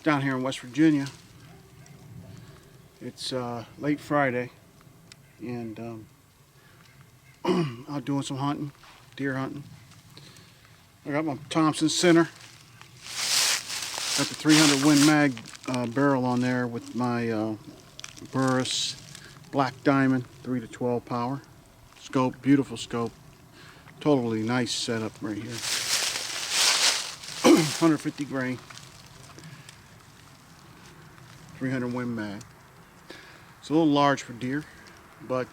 Down here in West Virginia. It's late Friday, and out doing some hunting, deer hunting. I got my Thompson center. Got the 300 Win Mag barrel on there with my Burris Black Diamond 3 to 12 power scope. Beautiful scope. Totally nice setup right here. 150 grain. 300 Win Mag. It's a little large for deer, but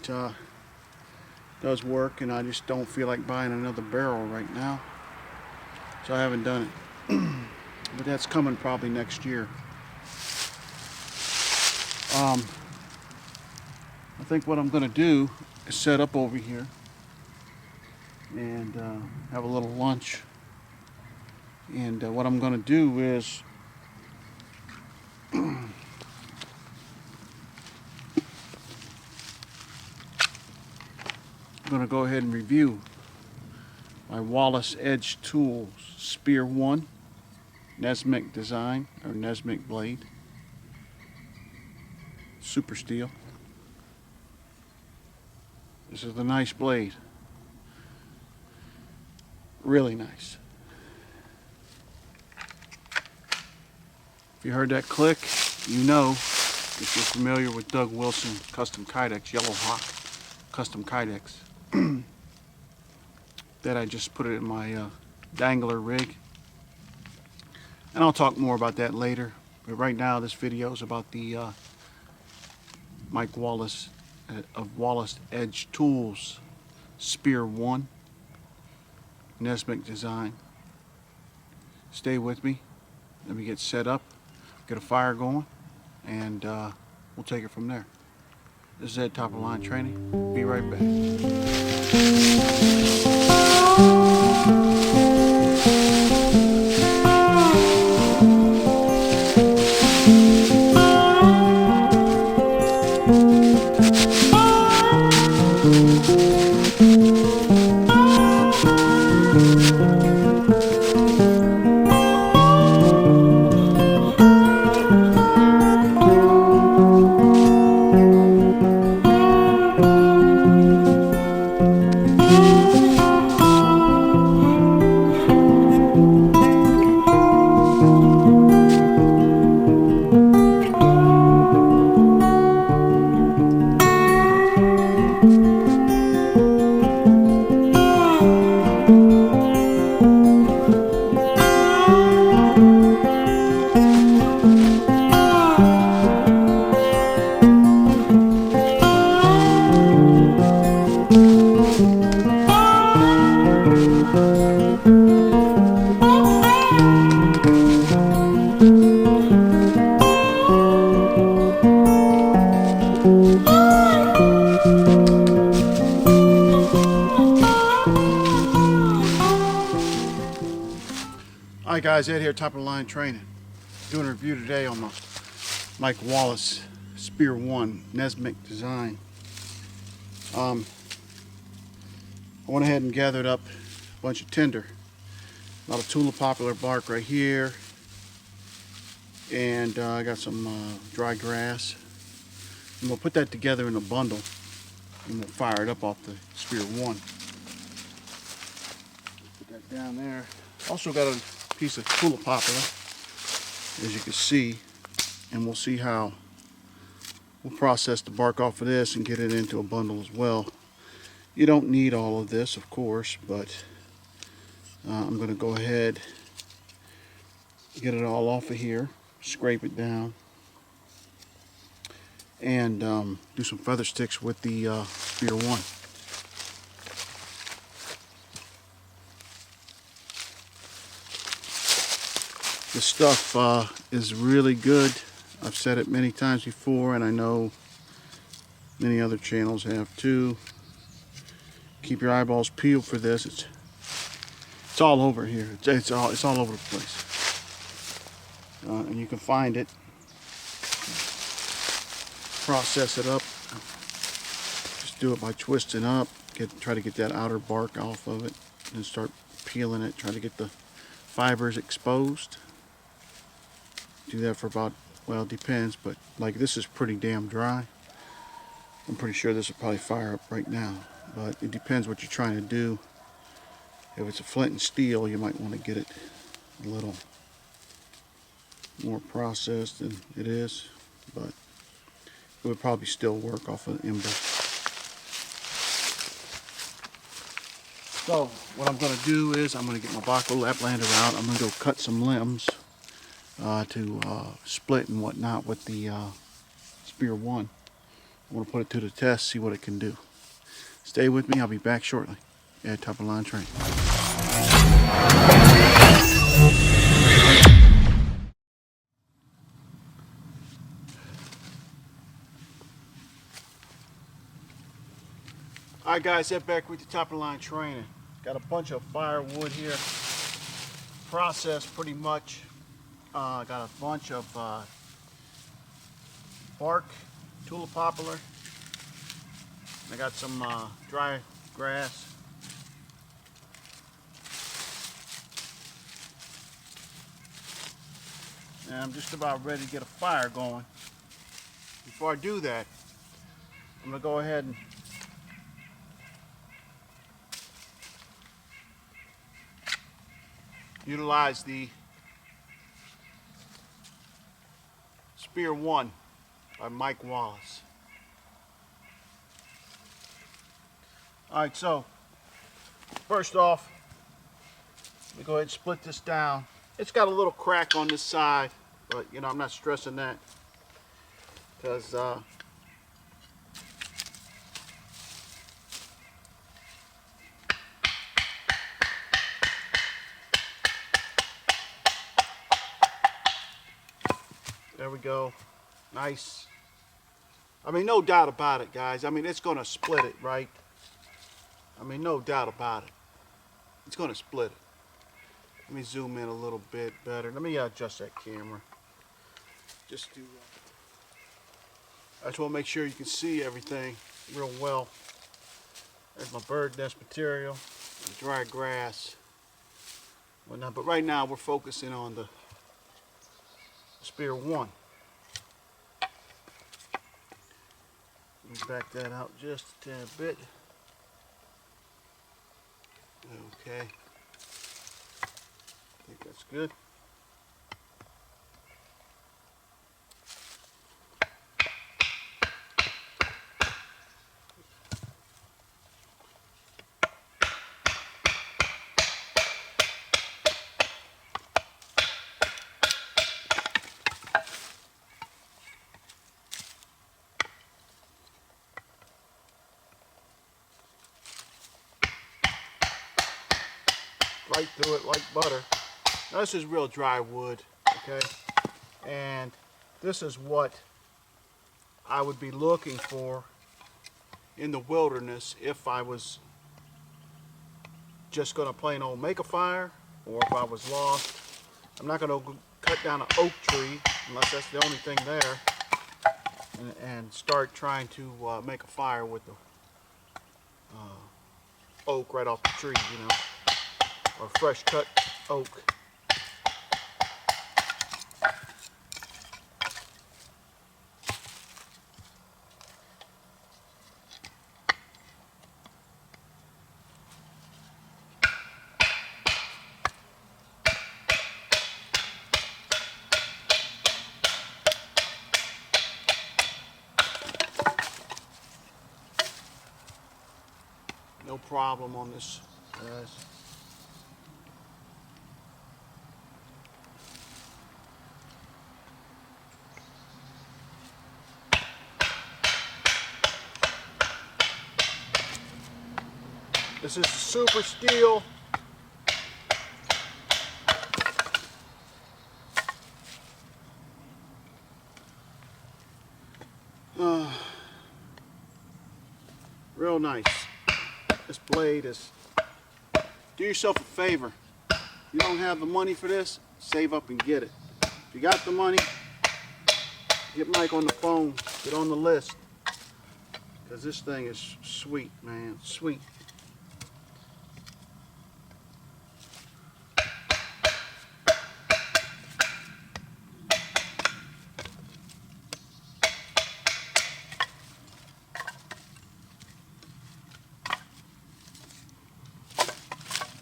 does work, and I just don't feel like buying another barrel right now, so I haven't done it. But that's coming probably next year. I think what I'm going to do is set up over here and have a little lunch. And what I'm going to do is I'm going to go ahead and review my WallaceEdgeTools SPEAR 1 Nessmuk design, or Nessmuk blade. Super steel. This is a nice blade. Really nice. If you heard that click, you know, if you're familiar with Doug Wilson's custom kydex, Yellow Hawk custom kydex, that I just put it in my dangler rig. And I'll talk more about that later. But right now this video is about the Mike Wallace of WallaceEdgeTools SPEAR 1 Nessmuk design. Stay with me. Let me get set up, get a fire going, and we'll take it from there. This is Ed, top of the line training. Be right back. Alright guys, Ed here, top of the line training. Doing a review today on the Mike Wallace SPEAR 1 Nessmuk design. I went ahead and gathered up a bunch of tinder. A lot of tula poplar bark right here. And I got some dry grass. And we'll put that together in a bundle and we'll fire it up off the SPEAR 1. Put that down there. Also got a piece of tula poplar, as you can see, and we'll see how we'll process the bark off of this and get it into a bundle as well. You don't need all of this, of course, but I'm going to go ahead, get it all off of here, scrape it down, and do some feather sticks with the SPEAR 1. This stuff is really good. I've said it many times before, and I know many other channels have too. Keep your eyeballs peeled for this. It's all over here. It's all over the place, and you can find it. Process it up. Just do it by twisting up. Try to get that outer bark off of it, and start peeling it. Try to get the fibers exposed. Do that for about, well, it depends, but like this is pretty damn dry. I'm pretty sure this will probably fire up right now, but it depends what you're trying to do. If it's a flint and steel, you might want to get it a little more processed than it is, but it would probably still work off of ember. So what I'm going to do is I'm going to get my Bako Laplander out. I'm going to go cut some limbs to split and whatnot with the Spear 1. I want to put it to the test, see what it can do. Stay with me, I'll be back shortly at Top of Line Training. Alright guys, head back with the Top of Line Training. Got a bunch of firewood here, processed pretty much. Got a bunch of bark, tulip poplar. I got some dry grass. And I'm just about ready to get a fire going. Before I do that, I'm going to go ahead and utilize the Spear 1 by Wallace. Alright, so first off, let me go ahead and split this down. It's got a little crack on this side, but you know, I'm not stressing that because there we go. Nice. I mean, no doubt about it, guys. I mean, it's going to split it, right? I mean, no doubt about it. It's going to split it. Let me zoom in a little bit better. Let me adjust that camera. Just to, I just want to make sure you can see everything real well. There's my bird nest material, dry grass, whatnot. But right now we're focusing on the Spear 1. Let me back that out just a tad bit. Okay. I think that's good. Right through it like butter. Now this is real dry wood, okay? And this is what I would be looking for in the wilderness if I was just gonna plain old make a fire, or if I was lost. I'm not gonna cut down an oak tree unless that's the only thing there and start trying to make a fire with the oak right off the tree, you know, or fresh cut oak. No problem on this, guys. This is super steel. Real nice. This blade is, do yourself a favor. You don't have the money for this, save up and get it. If you got the money, get Mike on the phone, get on the list. Because this thing is sweet, man, sweet.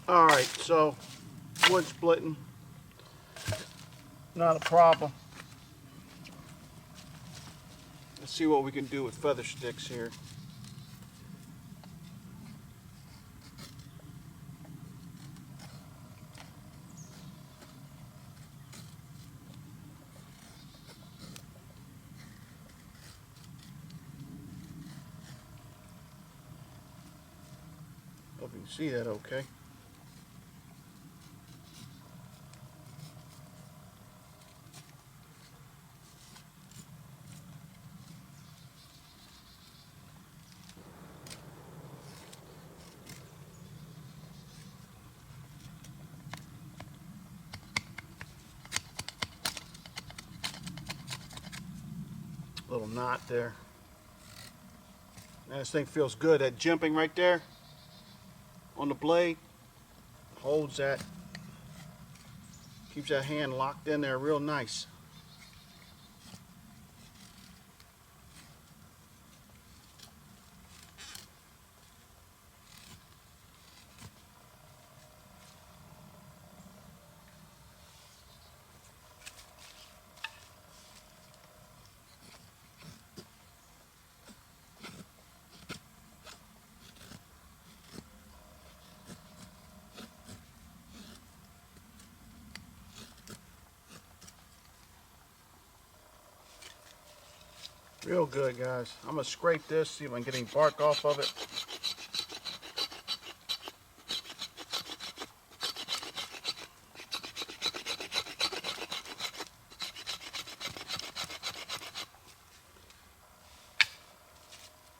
Alright, so wood splitting, not a problem. Let's see what we can do with feather sticks here. Hope you can see that okay. Little knot there. Now this thing feels good. That jimping right there on the blade holds that, keeps that hand locked in there real nice. Real good, guys. I'm going to scrape this, see if I can get any bark off of it.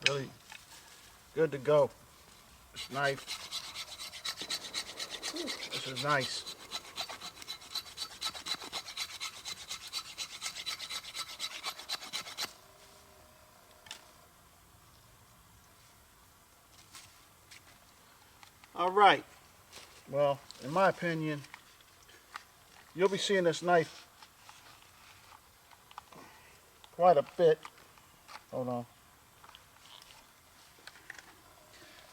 Really good to go. This knife, this is nice. All right, well, in my opinion, you'll be seeing this knife quite a bit. Hold on.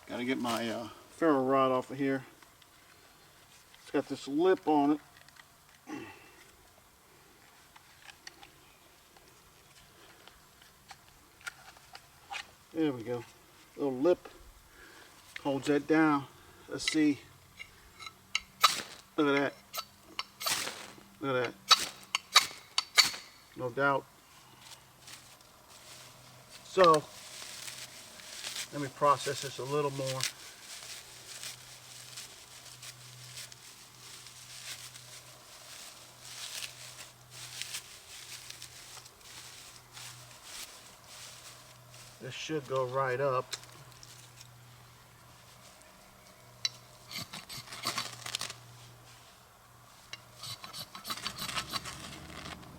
Got to get my ferro rod off of here. It's got this lip on it. There we go. Little lip holds that down. Let's see. Look at that. Look at that. No doubt. So, let me process this a little more. This should go right up.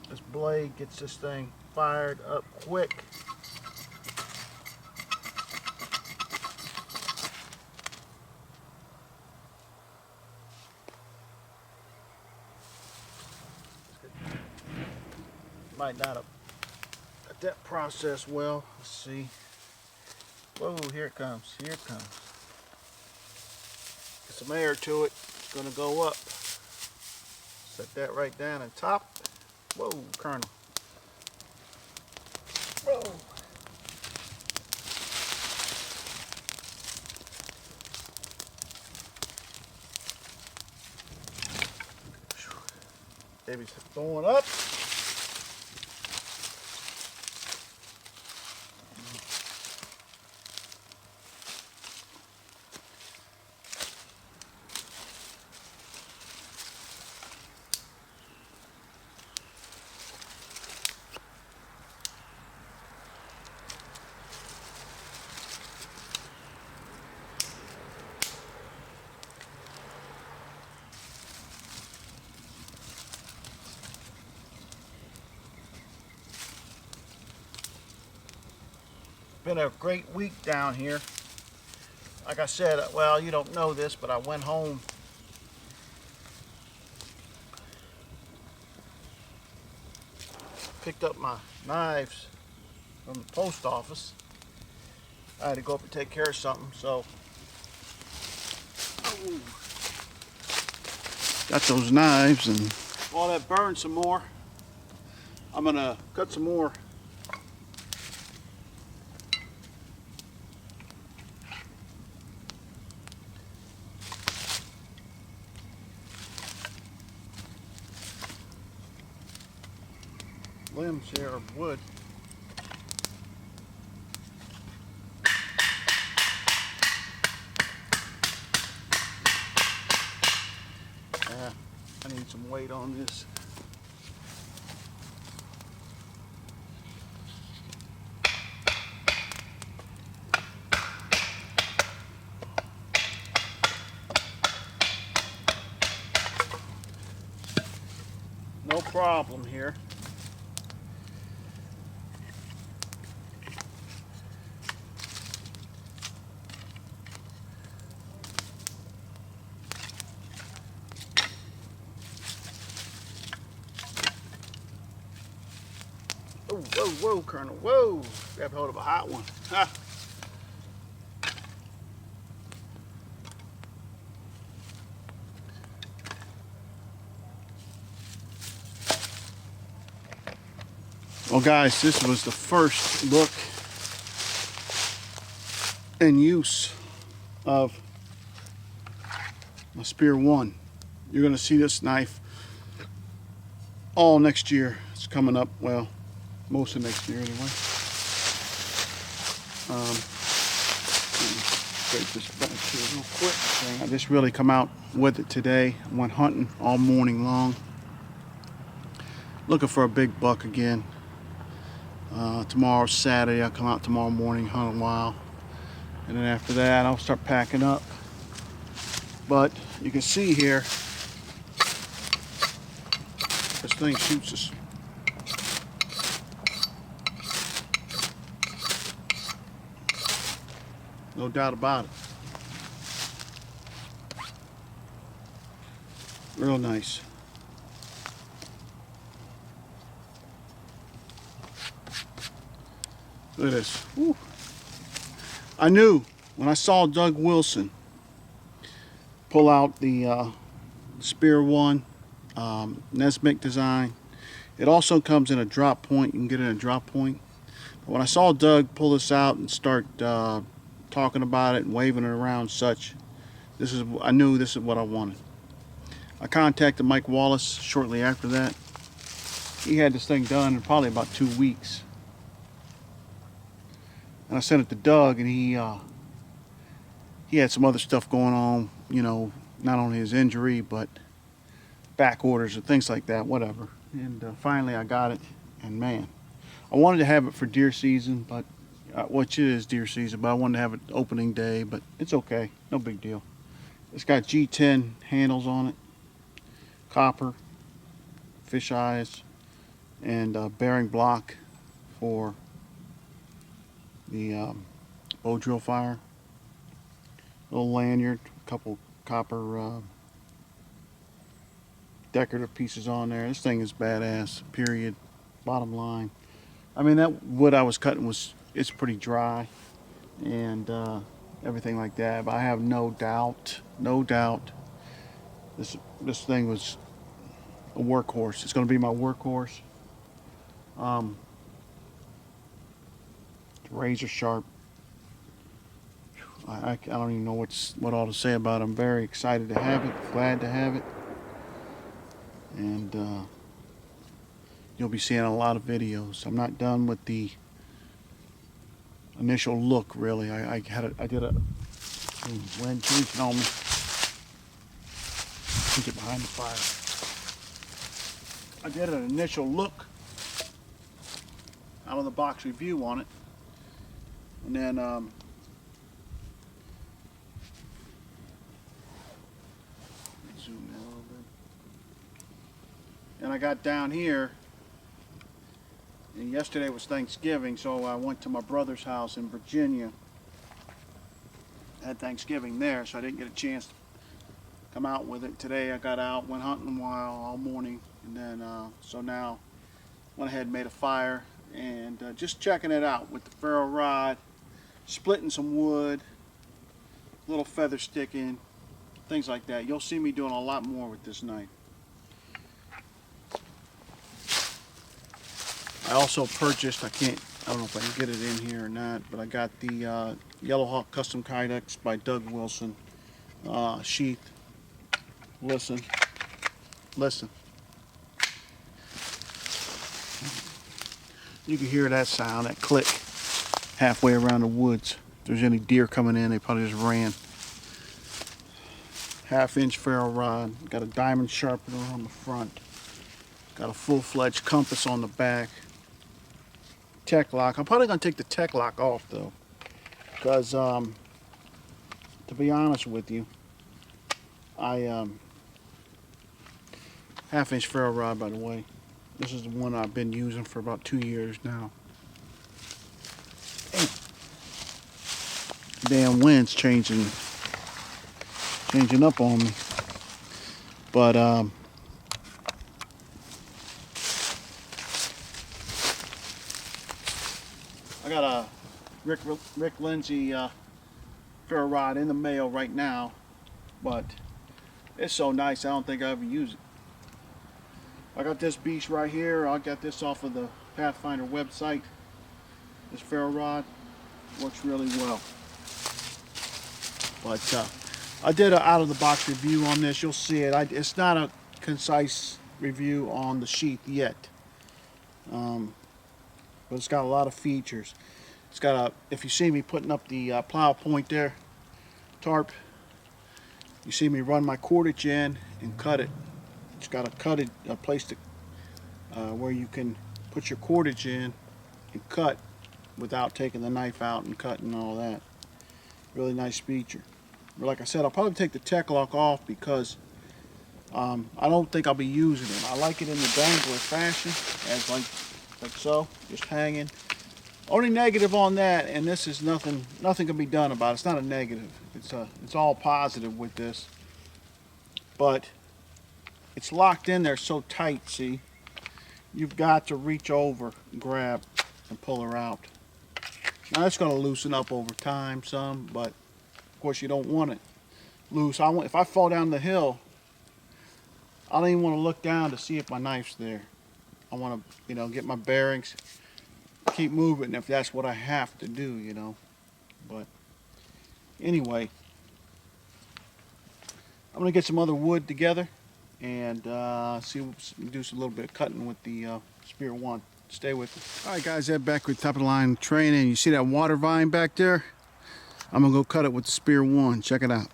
This blade gets this thing fired up quick. Might not have got that processed well. Let's see. Whoa, here it comes. Here it comes. Get some air to it. It's going to go up. Set that right down on top. Whoa, kernel. Whoa. Baby's going up. Been a great week down here. Like I said, well, you don't know this, but I went home picked up my knives from the post office. I had to go up and take care of something, so Got those knives, and while that burns some more, I'm gonna cut some more limbs here of wood. I need some weight on this. No problem here. Whoa, whoa, whoa, Colonel, whoa! Grab hold of a hot one. Ha! Well, guys, this was the first look and use of my Spear 1. You're going to see this knife all next year. It's coming up, well, most of next year anyway. Break this back here real quick. I just really come out with it today. I went hunting all morning long, looking for a big buck again. Tomorrow's Saturday. I'll come out tomorrow morning, hunt a while, and then after that I'll start packing up. But you can see here, this thing shoots us. No doubt about it. Real nice. Look at this. Woo. I knew when I saw Doug Wilson pull out the Spear 1 Nessmuk design. It also comes in a drop point. You can get it in a drop point. But when I saw Doug pull this out and start talking about it and waving it around such, I knew this is what I wanted. I contacted Mike Wallace shortly after that. He had this thing done in probably about 2 weeks. And I sent it to Doug, and he had some other stuff going on, you know, not only his injury, but back orders and things like that, whatever. And finally I got it, and man, I wanted to have it for deer season, but which it is deer season, but I wanted to have it opening day, but it's okay, no big deal. It's got G10 handles on it, copper, fish eyes, and bearing block for the bow drill fire. Little lanyard, a couple copper decorative pieces on there. This thing is badass, period, bottom line. I mean, that wood I was cutting it's pretty dry and everything like that, but I have no doubt this thing was a workhorse. It's going to be my workhorse. Razor sharp. I don't even know what all to say about it. I'm very excited to have it, glad to have it, and you'll be seeing a lot of videos. I'm not done with the initial look, really. I did a wind chasing on me. Get behind the fire. I did an initial look out of the box review on it, and then zoom in a little bit. And I got down here, and yesterday was Thanksgiving, so I went to my brother's house in Virginia. I had Thanksgiving there, so I didn't get a chance to come out with it. Today I got out, went hunting a while all morning, and then so now went ahead and made a fire, and just checking it out with the ferro rod, splitting some wood, little feather sticking, things like that. You'll see me doing a lot more with this knife. I also purchased, I don't know if I can get it in here or not, but I got the Yellow Hawk Custom Kydex by Doug Wilson sheath. Listen. You can hear that sound, that click, halfway around the woods. If there's any deer coming in, they probably just ran. 1/2-inch ferro rod. Got a diamond sharpener on the front. Got a full-fledged compass on the back. Tech lock. I'm probably going to take the tech lock off though, because to be honest with you, I 1/2-inch ferro rod, by the way. This is the one I've been using for about 2 years now. Damn wind's changing up on me. But I got a Rick Lindsay ferro rod in the mail right now, but it's so nice I don't think I ever use it. I got this beast right here. I got this off of the Pathfinder website. This ferro rod works really well. But I did an out-of-the-box review on this. You'll see it. It's not a concise review on the sheath yet, but it's got a lot of features. It's got if you see me putting up the plow point there, tarp, you see me run my cordage in and cut it. It's got a place to where you can put your cordage in and cut without taking the knife out and cutting and all that. Really nice feature. But like I said, I'll probably take the tech lock off because I don't think I'll be using it. I like it in the dangler fashion, as like so, just hanging. Only negative on that, and this is nothing can be done about it. It's not a negative. It's all positive with this. But it's locked in there so tight, see? You've got to reach over, grab, and pull her out. Now that's going to loosen up over time some, but of course you don't want it loose. If I fall down the hill, I don't even want to look down to see if my knife's there. I want to, get my bearings, keep moving if that's what I have to do, But anyway, I'm going to get some other wood together and do a little bit of cutting with the Spear 1. Stay with me. Alright guys, Ed back with top of the line training. You see that water vine back there? I'm going to go cut it with the Spear 1. Check it out.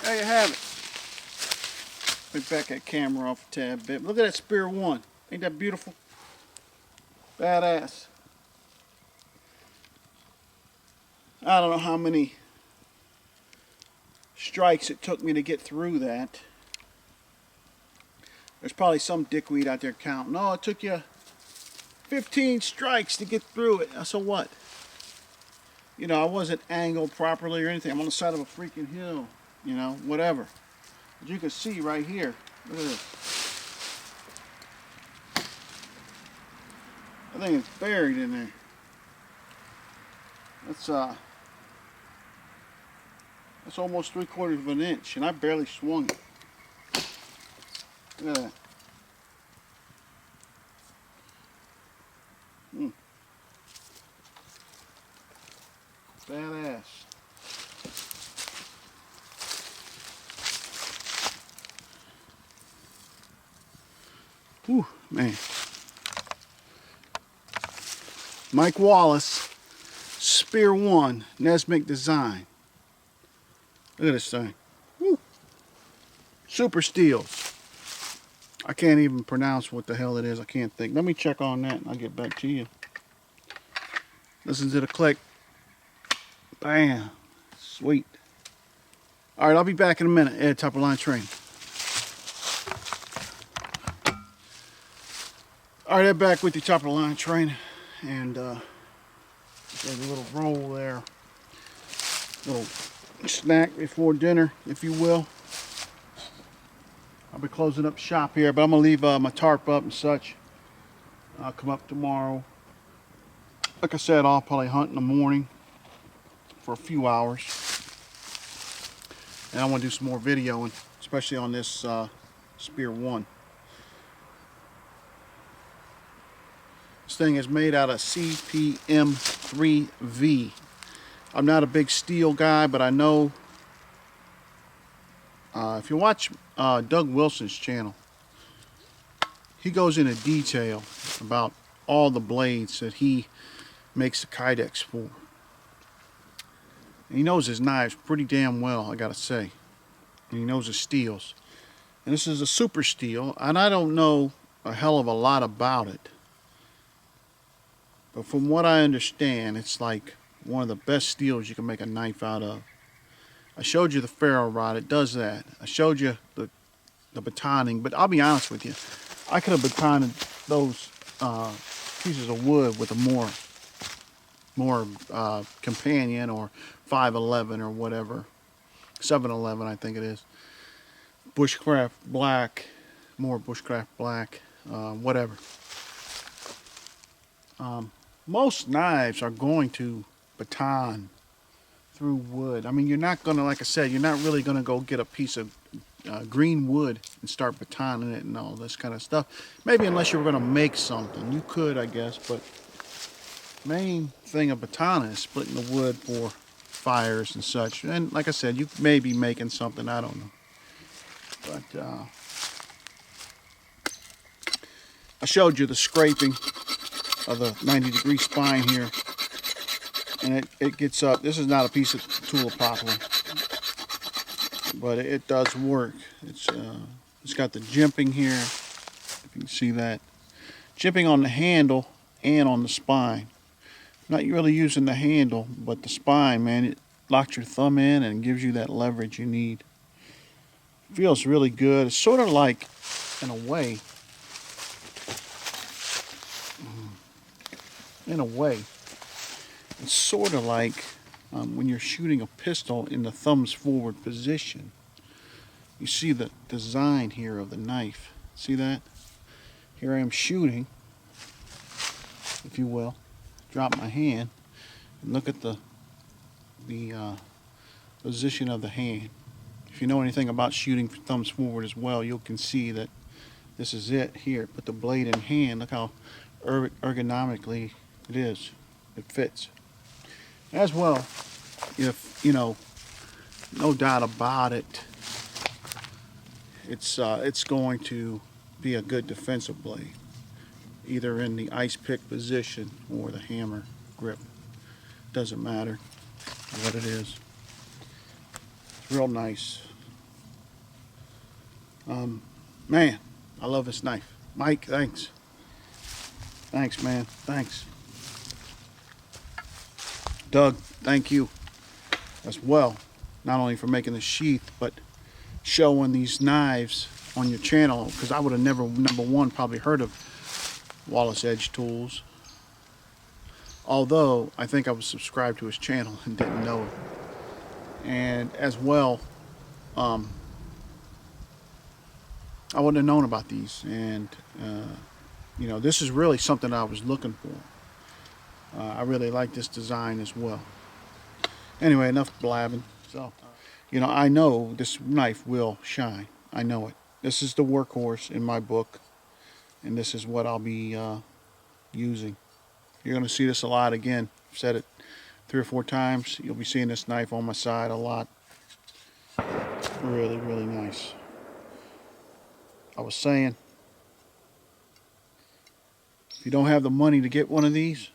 There you have it. Let me back that camera off a tad bit. Look at that Spear 1. Ain't that beautiful? Badass. I don't know how many strikes it took me to get through that. There's probably some dickweed out there counting. No, it took you 15 strikes to get through it. So what? I wasn't angled properly or anything. I'm on the side of a freaking hill. Whatever. As you can see right here, look at this. I think it's buried in there. That's almost 3/4 of an inch, and I barely swung it. Look at that. Badass. Whew, man. Mike Wallace, Spear 1, Nessmuk design. Look at this thing. Woo. Super steels. I can't even pronounce what the hell it is. I can't think. Let me check on that and I'll get back to you. Listen to the click. Bam. Sweet. Alright, I'll be back in a minute. Ed, top of line train. Alright, Ed, back with the top of the line train. And there's a little roll there. Little snack before dinner, if you will. I'll be closing up shop here, but I'm gonna leave my tarp up and such. I'll come up tomorrow. Like I said, I'll probably hunt in the morning for a few hours, and I want to do some more videoing, especially on this Spear 1. This thing is made out of CPM3V. I'm not a big steel guy, but I know if you watch Doug Wilson's channel, he goes into detail about all the blades that he makes the kydex for. And he knows his knives pretty damn well, I gotta say. And he knows his steels. And this is a super steel, and I don't know a hell of a lot about it. But from what I understand, it's like one of the best steels you can make a knife out of. I showed you the ferro rod, it does that. I showed you the battening, but I'll be honest with you, I could have battened those pieces of wood with a more companion or 511 or whatever, 711 I think it is, bushcraft black, more bushcraft black, whatever. Most knives are going to batten through wood. I mean, you're not gonna, like I said, you're not really gonna go get a piece of green wood and start battening it and all this kind of stuff. Maybe unless you were gonna make something, you could, I guess, but main thing of battening is splitting the wood for fires and such. And like I said, you may be making something, I don't know. But I showed you the scraping of the 90-degree spine here, and it gets up. This is not a piece of tool properly, but it does work. It's got the jimping here, if you can see that. Jimping on the handle and on the spine. Not really using the handle, but the spine, man, it locks your thumb in and gives you that leverage you need. Feels really good. It's sort of like, in a way, it's sort of like when you're shooting a pistol in the thumb's forward position. You see the design here of the knife. See that? Here I am shooting, if you will. Drop my hand and look at the position of the hand. If you know anything about shooting thumbs forward as well, you can see that this is it here. Put the blade in hand. Look how ergonomically it is. It fits. As well, if you know, no doubt about it, it's going to be a good defensive blade, either in the ice pick position or the hammer grip. Doesn't matter what it is. It's real nice. Man, I love this knife. Mike, thanks. Thanks, man. Thanks. Doug, thank you as well. Not only for making the sheath, but showing these knives on your channel, because I would have never, number one, probably heard of WallaceEdgeTools. Although, I think I was subscribed to his channel and didn't know it. And as well, I wouldn't have known about these. And, you know, this is really something I was looking for. I really like this design as well. Anyway, enough blabbing. So, you know, I know this knife will shine. I know it. This is the workhorse in my book, and this is what I'll be using. You're going to see this a lot again. I've said it 3 or 4 times. You'll be seeing this knife on my side a lot. Really, really nice. I was saying, if you don't have the money to get one of these,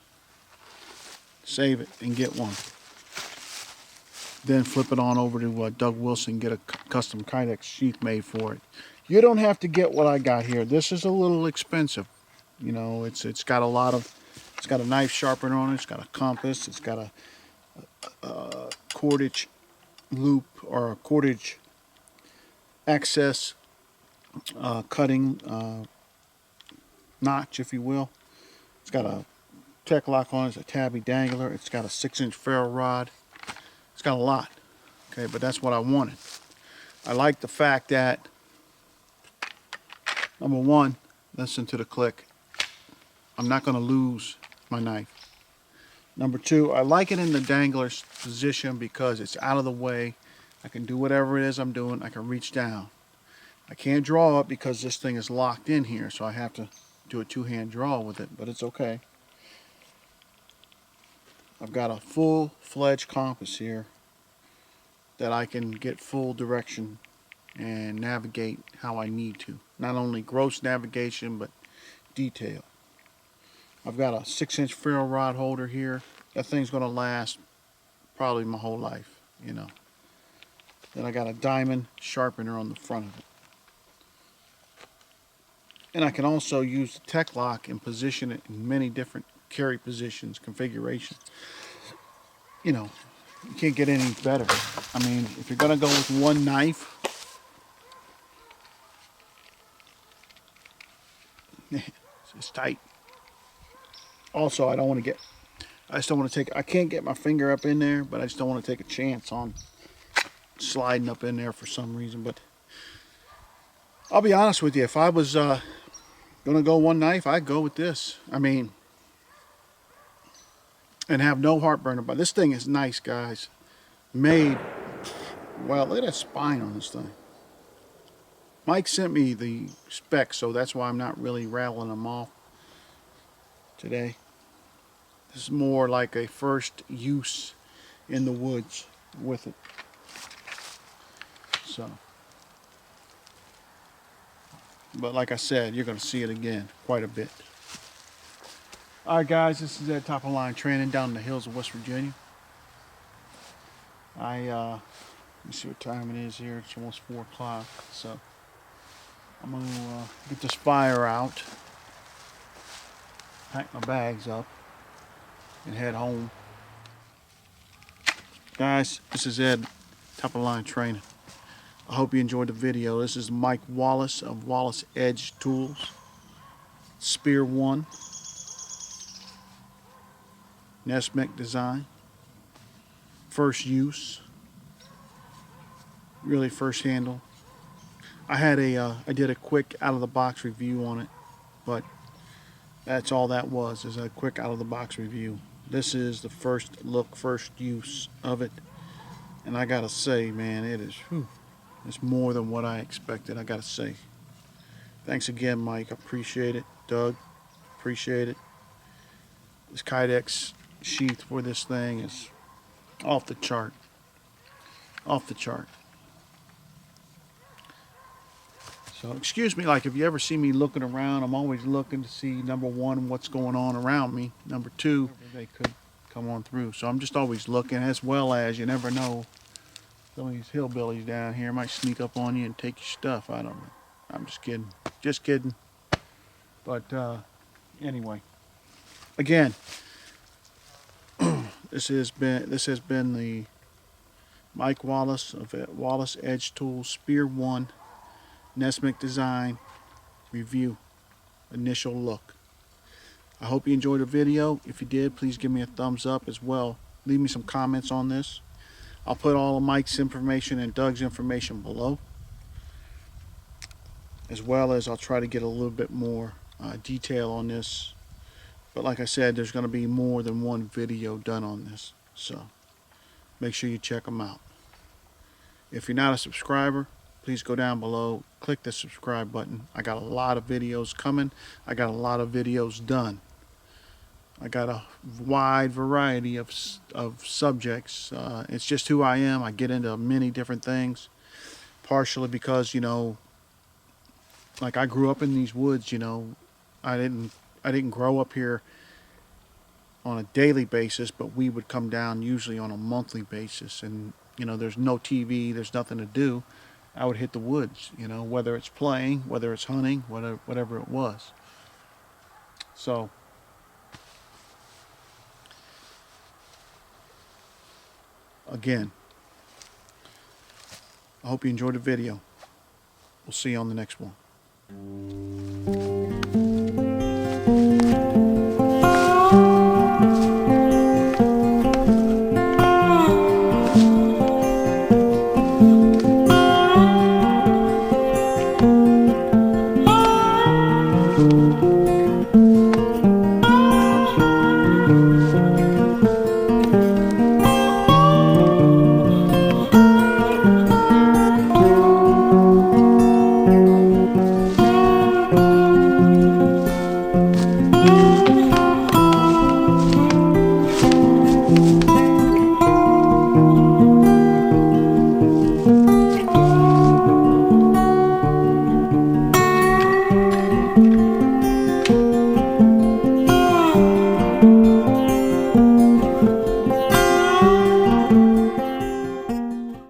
save it and get one. Then flip it on over to Doug Wilson, get a custom Kydex sheath made for it. You don't have to get what I got here. This is a little expensive. You know, it's got a lot of, it's got a knife sharpener on it, it's got a compass, it's got a cordage loop or a cordage access cutting notch, if you will. It's got a tech lock on it, it's a tabby dangler, it's got a 6-inch ferro rod. It's got a lot, okay, but that's what I wanted. I like the fact that, number one, listen to the click. I'm not going to lose my knife. Number two, I like it in the dangler position because it's out of the way. I can do whatever it is I'm doing. I can reach down. I can't draw it because this thing is locked in here, so I have to do a two-hand draw with it, but it's okay. I've got a full-fledged compass here that I can get full direction and navigate how I need to. Not only gross navigation, but detail. I've got a 6-inch ferro rod holder here. That thing's going to last probably my whole life, you know. Then I got a diamond sharpener on the front of it. And I can also use the tech lock and position it in many different carry positions, configurations. You know, you can't get any better. I mean, if you're going to go with one knife, it's tight. Also, I just don't want to take, I can't get my finger up in there, but I just don't want to take a chance on sliding up in there for some reason. But I'll be honest with you, if I was going to go one knife, I'd go with this. I mean, and have no heartburn about it. This thing is nice, guys. Made, well, look at that spine on this thing. Mike sent me the specs, so that's why I'm not really rattling them off today. This is more like a first use in the woods with it. So, but like I said, you're going to see it again quite a bit. Alright guys, this is that top of the line training down in the hills of West Virginia. Let me see what time it is here. It's almost 4 o'clock. So I'm going to get this fire out, pack my bags up, and head home. Guys, this is Ed, top of the line training. I hope you enjoyed the video. This is Mike Wallace of WallaceEdgeTools SPEAR 1. Nessmuk design, first use, really first handle. I did a quick out of the box review on it, but that's all that was, is a quick out of the box review. This is the first look, first use of it, and I gotta say, man, it is, it's more than what I expected. I gotta say, thanks again, Mike. I appreciate it. Doug, appreciate it. This Kydex sheath for this thing is off the chart. Off the chart. So excuse me, like if you ever see me looking around, I'm always looking to see, number one, what's going on around me. Number two, they could come on through. So I'm just always looking, as well as you never know, some of these hillbillies down here might sneak up on you and take your stuff. I don't know. I'm just kidding. Just kidding. But anyway, again, this has been the Mike Wallace of WallaceEdgeTools SPEAR 1 Nessmuk design review, initial look. I hope you enjoyed the video. If you did, please give me a thumbs up as well. Leave me some comments on this. I'll put all of Mike's information and Doug's information below, as well as I'll try to get a little bit more detail on this. But like I said, there's going to be more than one video done on this, so make sure you check them out. If you're not a subscriber, please go down below, click the subscribe button. I got a lot of videos coming. I got a lot of videos done. I got a wide variety of subjects. It's just who I am. I get into many different things, partially because, you know, like I grew up in these woods. You know, I didn't grow up here on a daily basis, but we would come down usually on a monthly basis. And you know, there's no TV, there's nothing to do. I would hit the woods, you know, whether it's playing, whether it's hunting, whatever it was. So again, I hope you enjoyed the video. We'll see you on the next one.